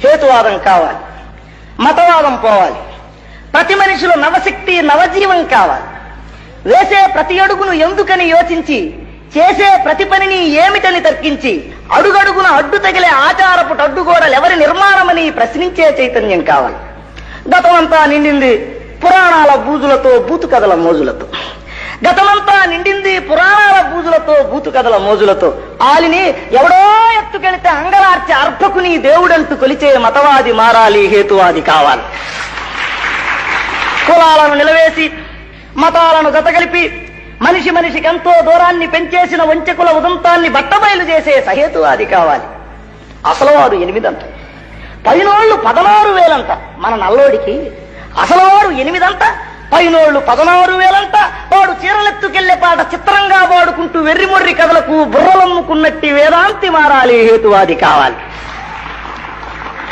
హేతువాదం కావాలి, మతవాదం పోవాలి. ప్రతి మనిషిలో నవశక్తి, నవజీవం కావాలి. వేసే ప్రతి అడుగును ఎందుకని యోచించి, చేసే ప్రతి పనిని ఏమిటని తర్కించి, అడుగడుగున అడ్డు తగిలే ఆచారపు అడ్డుగోడలు ఎవరి నిర్మాణమని ప్రశ్నించే చైతన్యం కావాలి. గతమంతా నిండింది పురాణాల బూజులతో, బూతు కథల మోజులతో. గతమంతా నిండింది పురాణాల బూజులతో, బూతు కథల మోజులతో. ఆలిని ఎవడో ఎత్తుకెళితే అంగలార్చే అర్భకుని దేవుడంటూ కొలిచే మతవాది మారాలి, హేతువాది కావాలి. కులాలను నిలవేసి మతాలను గతగలిపి మనిషి మనిషికి ఎంతో దూరాన్ని పెంచేసిన వంచకుల ఉదంతాన్ని బట్టబయలు చేసే సహేతువాది కావాలి. అసలు వాడు 8 అంట, పైనోళ్లు 16,000 అంట. మన నల్లోడికి అసలు వాడు 8 అంట, పైనోళ్లు 16,000 అంట. వాడు చీరలెత్తుకెళ్లే పాట చిత్రంగా వాడుకుంటూ వెర్రిమొర్రి కథలకు బుర్రలమ్ముకున్నట్టి వేదాంతి మారాలి, హేతువాది కావాలి.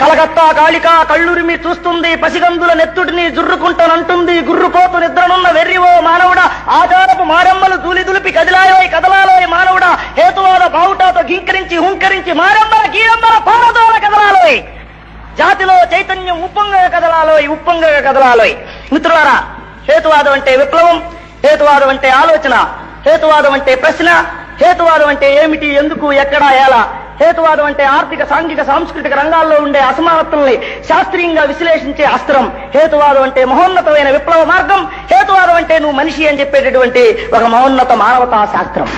కలకత్తా కాళిక కళ్ళురిమి చూస్తుంది, పసిగందుల నెత్తుడిని జుర్రుకుంటానంటుంది. గుర్రుకోతు నిద్రనున్న వెర్రివో మానవుడా, ఆచారపు మారమ్మలు దూలి దులిపి కదిలాయోయ్ కదలాలోయ్ మానవుడా. హేతువాద బావుటాతో గింకరించి హుంకరించి మారమ్మల గీరమ్మల పారదోల కదలాలోయ్. జాతిలో చైతన్యం ఉప్పొంగగా కదలాలోయ్, ఉప్పొంగగా కదలాలోయ్. మిత్రులారా, హేతువాదం అంటే విప్లవం, హేతువాదం అంటే ఆలోచన, హేతువాదం అంటే ప్రశ్న, హేతువాదం అంటే ఏమిటి, ఎందుకు, ఎక్కడ, ఎలా. హేతువాదం అంటే ఆర్థిక, సాంఘిక, సాంస్కృతిక రంగాల్లో ఉండే అసమానతల్ని శాస్త్రీయంగా విశ్లేషించే అస్త్రం. హేతువాదం అంటే మహోన్నతమైన విప్లవ మార్గం. హేతువాదం అంటే నువ్వు మనిషి అని చెప్పేటటువంటి ఒక మహోన్నత మానవతా శాస్త్రం.